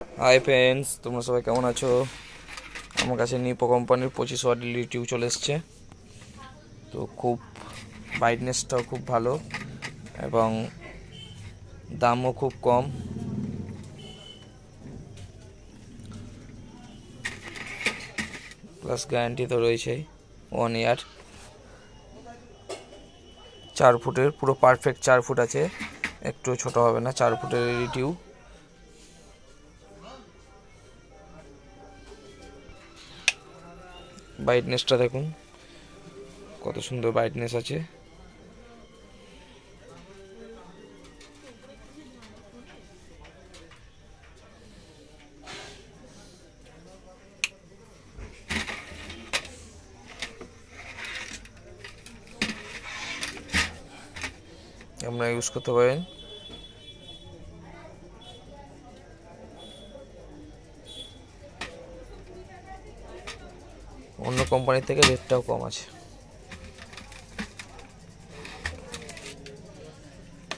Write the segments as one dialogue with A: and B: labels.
A: Hi friends, তোমরা সবাই কেমন আছো? আমার কাছে নিপো কোম্পানির 25 ওয়াট এলইডি টিউব চলে এসছে। তো খুব ব্রাইটনেসটাও খুব ভালো এবং দামও খুব কম। প্লাস গ্যারান্টি তো রয়েছেই 1 ইয়ার। 4 ফুটের, পুরো পারফেক্ট 4 ফুট আছে, একটু ছোট হবে না। 4 ফুটের এলইডি টিউব। ব্রাইটনেসটা দেখুন কত সুন্দর ব্রাইটনেস আছে। আপনারা ইউজ করতে পারেন। অন্য কোম্পানির থেকে রেটটাও কম আছে।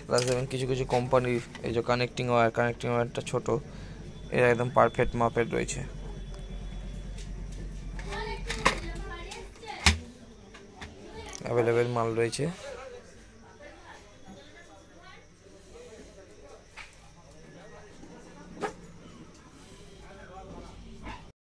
A: প্লাস এবং কিছু কিছু কোম্পানির এই যে কানেক্টিং ওয়্যারটা ছোট, এর একদম পারফেক্ট মাপের রয়েছে। অ্যাভেলেবেল মাল রয়েছে।